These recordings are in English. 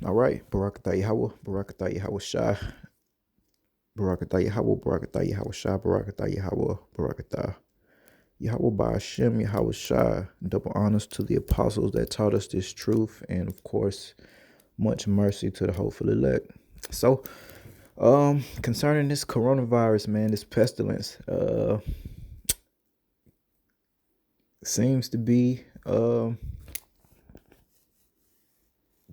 All right, Barakatah Yahweh, Barakatah Yahweh Shah, Barakatah Yahweh, Barakatah Yahweh Shah, Barakatah Yahweh, Barakatah Yahweh Ba'ashem, Yahweh Shah. Double honors to the apostles that taught us this truth, and of course, much mercy to the hopeful elect. So, concerning this coronavirus, man, this pestilence, seems to be,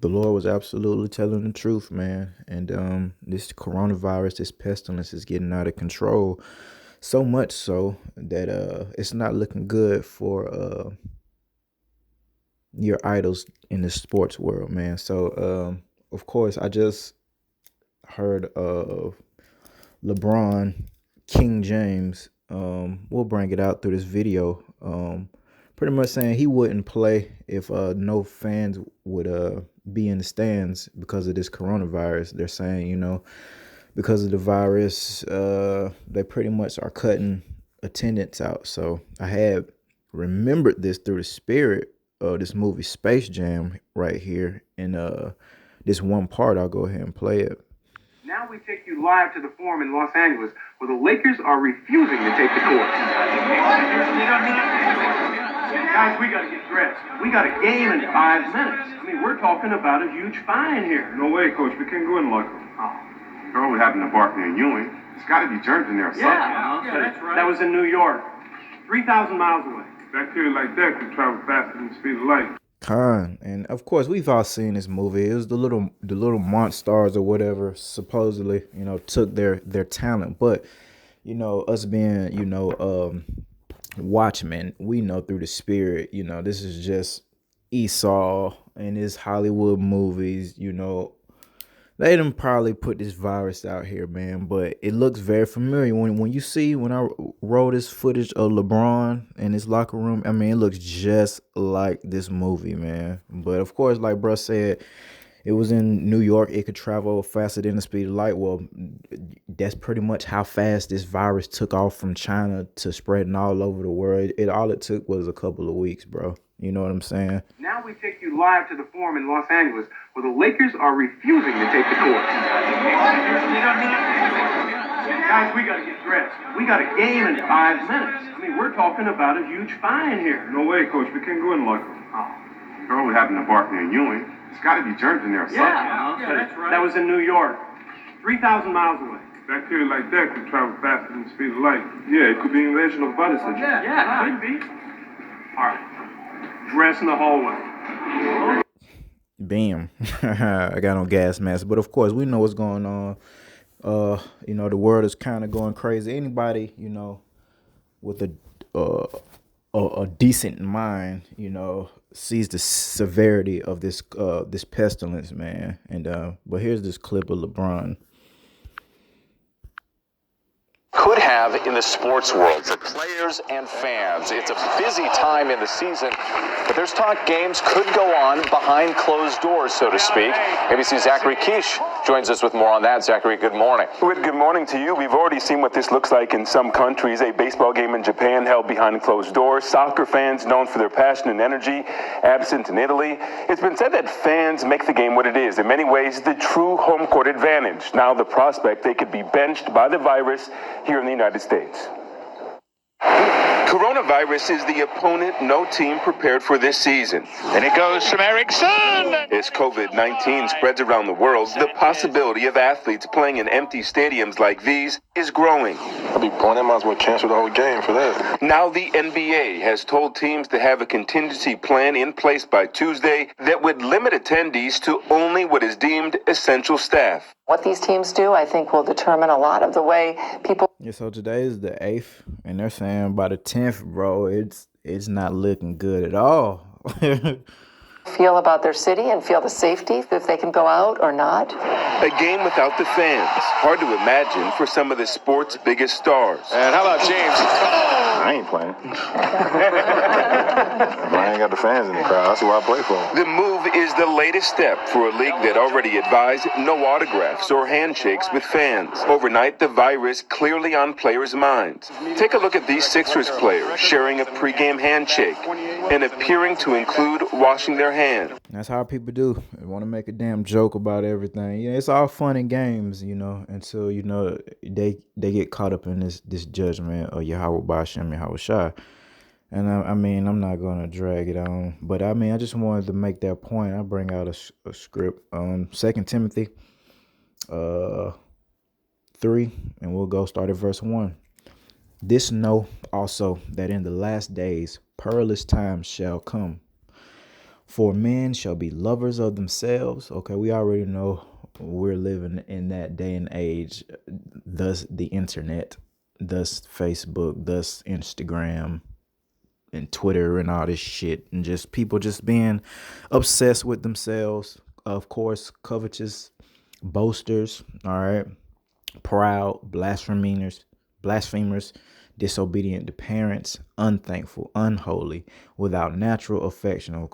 the Lord was absolutely telling the truth, man. And this coronavirus, this pestilence is getting out of control. So much so that it's not looking good for your idols in the sports world, man. So of course I just heard of LeBron King James. We'll bring it out through this video. Pretty much saying he wouldn't play if no fans would be in the stands because of this coronavirus. They're saying, because of the virus, they pretty much are cutting attendance out. So I had remembered this through the spirit of this movie Space Jam right here. In this one part, I'll go ahead and play it. Now we take you live to the Forum in Los Angeles, where the Lakers are refusing to take the court. Guys, we got to get dressed. We got a game in 5 minutes. I mean, we're talking about a huge fine here. No way, Coach. We can't go in the locker room. Oh. Girl, what happened to Barkley and Ewing? It's got to be germs in there or something. Yeah, that's right. That was in New York, 3,000 miles away. Bacteria like that could travel faster than the speed of light. And of course we've all seen this movie. It was the little monstars or whatever supposedly took their talent, but us being watchmen, we know through the spirit this is just Esau and his Hollywood movies. They done probably put this virus out here, man, but it looks very familiar. When I roll this footage of LeBron in his locker room, I mean, it looks just like this movie, man. But of course, like bruh said, it was in New York. It could travel faster than the speed of light. Well, that's pretty much how fast this virus took off from China to spreading all over the world. All it took was a couple of weeks, bro. You know what I'm saying? Now we take you live to the Forum in Los Angeles, where the Lakers are refusing to take the court. Guys, we got to get dressed. We got a game in 5 minutes. I mean, we're talking about a huge fine here. No way, Coach. We can't go in the locker room. Oh. Girl, what happened to Barkley and Ewing? It's got to be germs in there or something. Yeah, that's right. That was in New York, 3,000 miles away. Bacteria like that could travel faster than the speed of light. Yeah, it could be an invasion of body surgery. Yeah, it could be. All right. Dress in the hallway. Bam. I got no gas mask, but of course we know what's going on. The world is kind of going crazy. Anybody with a decent mind sees the severity of this pestilence, man. And but here's this clip of LeBron. Could have in the sports world for players and fans. It's a busy time in the season, but there's talk games could go on behind closed doors, so to speak. ABC's Zachary Quiche joins us with more on that. Zachary, good morning. Good morning to you. We've already seen what this looks like in some countries. A baseball game in Japan held behind closed doors. Soccer fans known for their passion and energy, absent in Italy. It's been said that fans make the game what it is. In many ways, the true home court advantage. Now the prospect they could be benched by the virus here in the United States. Coronavirus is the opponent no team prepared for this season. And it goes from Erickson. As COVID-19 spreads around the world, the possibility of athletes playing in empty stadiums like these is growing. I'll be born. I might as well cancel the whole game for that. Now the NBA has told teams to have a contingency plan in place by Tuesday that would limit attendees to only what is deemed essential staff. What these teams do, I think, will determine a lot of the way people... Yeah, so today is the 8th, and they're saying by the 10th, bro, it's not looking good at all. feel about their city and feel the safety if they can go out or not. A game without the fans. Hard to imagine for some of the sport's biggest stars. And how about James? I ain't playing. I ain't got the fans in the crowd. That's who I play for. The move is the latest step for a league that already advised no autographs or handshakes with fans. Overnight, the virus clearly on players' minds. Take a look at these Sixers players sharing a pregame handshake and appearing to include washing their hands. That's how people do. They want to make a damn joke about everything. Yeah, it's all fun and games, until they get caught up in this judgment of Yahweh Bashem Yahweh Shai. And I mean, I'm not gonna drag it on, but I mean, I just wanted to make that point. I bring out a script, 2 Timothy, 3, and we'll go start at verse 1. This know also that in the last days perilous times shall come. For men shall be lovers of themselves. Okay, we already know we're living in that day and age, thus the internet, thus Facebook, thus Instagram and Twitter and all this shit, and just people just being obsessed with themselves. Of course, covetous, boasters, all right, proud, blasphemers, disobedient to parents, unthankful, unholy, without natural affection, of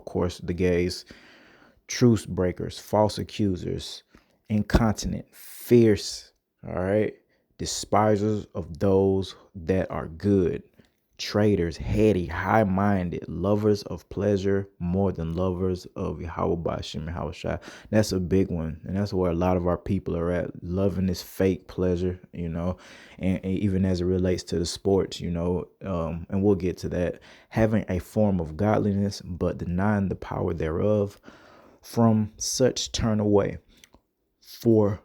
course, the gays, truce breakers, false accusers, incontinent, fierce, all right, despisers of those that are good, traitors, heady, high-minded, lovers of pleasure more than lovers of Yahweh Bashim Yahweh Shai. That's a big one, and that's where a lot of our people are at, loving this fake pleasure, and even as it relates to the sports, and we'll get to that, having a form of godliness but denying the power thereof. From such turn away. For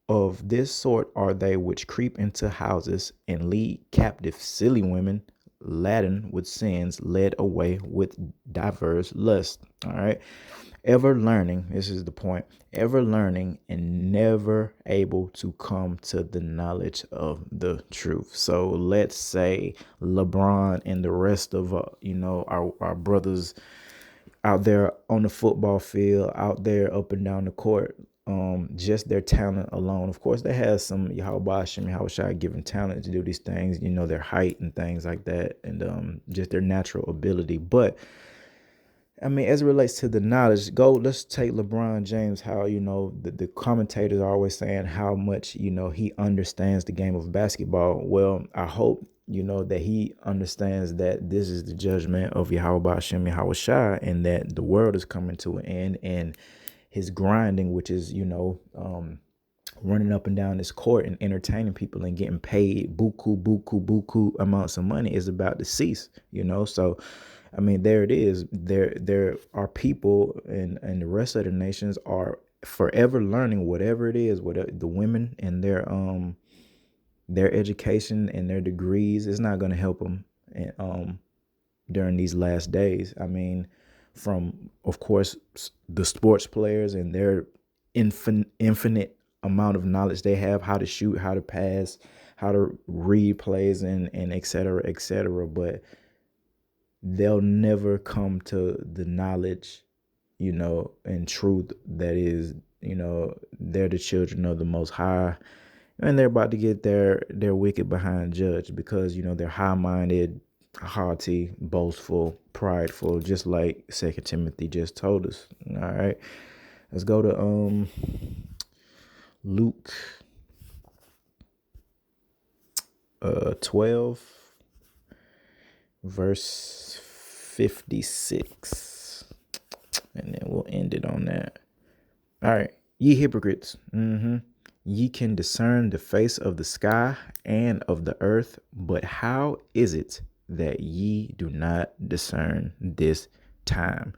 of this sort are they which creep into houses and lead captive silly women, laden with sins, led away with diverse lusts. All right. Ever learning, this is the point, ever learning and never able to come to the knowledge of the truth. So let's say LeBron and the rest of, our brothers out there on the football field, out there up and down the court, just their talent alone. Of course, they have some Yahweh Hashem, Yahweh Shai given talent to do these things, their height and things like that, and just their natural ability. But I mean, as it relates to the knowledge, let's take LeBron James, how, the commentators are always saying how much, he understands the game of basketball. Well, I hope, that he understands that this is the judgment of Yahweh Hashem, Yahweh Shai, and that the world is coming to an end, and his grinding, which is, running up and down this court and entertaining people and getting paid buku amounts of money, is about to cease, so I mean, there it is. There are people and the rest of the nations are forever learning whatever it is, whatever the women and their education and their degrees is not going to help them during these last days. I mean, from, of course, the sports players and their infinite amount of knowledge they have, how to shoot, how to pass, how to read plays, and et cetera, but they'll never come to the knowledge, and truth that is, they're the children of the Most High, and they're about to get their wicked behind judged because, they're high-minded, haughty, boastful, prideful, just like 2 Timothy just told us. All right, let's go to Luke 12. Verse 56, and then we'll end it on that. All right, ye hypocrites, ye can discern the face of the sky and of the earth, but how is it that ye do not discern this time?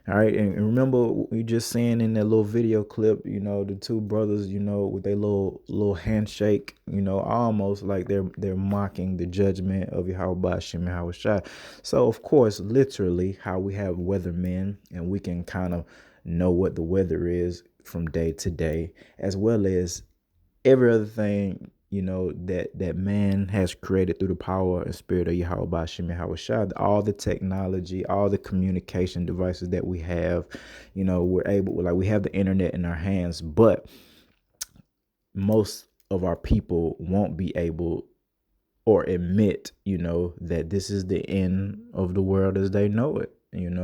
All right, and remember we just saying in that little video clip, the two brothers, with their little handshake, almost like they're mocking the judgment of Yahweh Hashem Yahweh Shai. So of course, literally, how we have weathermen and we can kind of know what the weather is from day to day, as well as every other thing, that man has created through the power and spirit of Yahweh Hashem Yahweh Shai. All the technology, all the communication devices that we have, we're able, we have the internet in our hands, but most of our people won't be able or admit, that this is the end of the world as they know it, and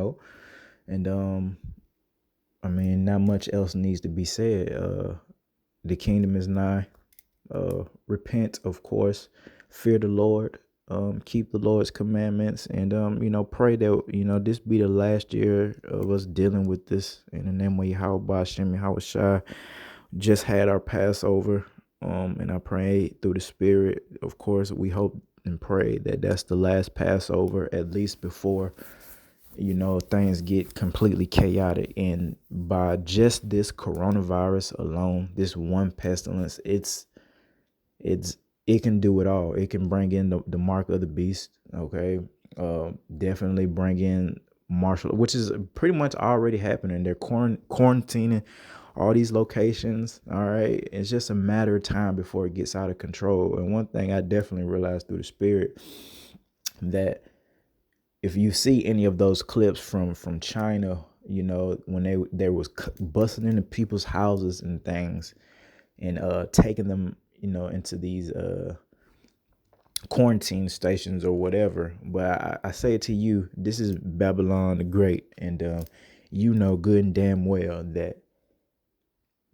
I mean, not much else needs to be said. The kingdom is nigh. Repent, of course, fear the Lord, keep the Lord's commandments, and pray that this be the last year of us dealing with this. In the name of Yahweh Hashem Yahushua, just had our Passover, and I pray through the Spirit. Of course, we hope and pray that that's the last Passover, at least before things get completely chaotic. And by just this coronavirus alone, this one pestilence, it can do it all. It can bring in the mark of the beast. Okay. Definitely bring in martial, which is pretty much already happening. They're quarantining all these locations. All right. It's just a matter of time before it gets out of control. And one thing I definitely realized through the Spirit, that if you see any of those clips from China, when they was busting into people's houses and things, and taking them, into these quarantine stations or whatever. But I say it to you, this is Babylon the Great, and good and damn well that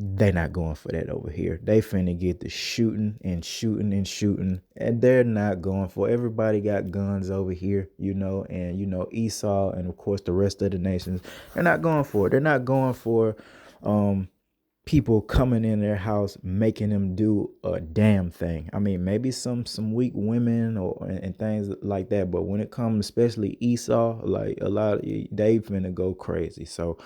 they not going for that over here. They finna get the shooting and shooting and shooting, and they're not going for. Everybody got guns over here, and Esau and of course the rest of the nations. They're not going for it. They're not going for people coming in their house making them do a damn thing. I mean, maybe some weak women and things like that, but when it comes, especially Esau, like a lot of they finna go crazy. So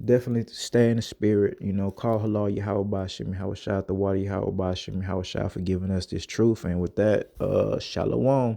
definitely stay in the Spirit, call halal Yahweh Hashem Yahushua the water Yahweh Hashem Yahushua for giving us this truth. And with that, shalom.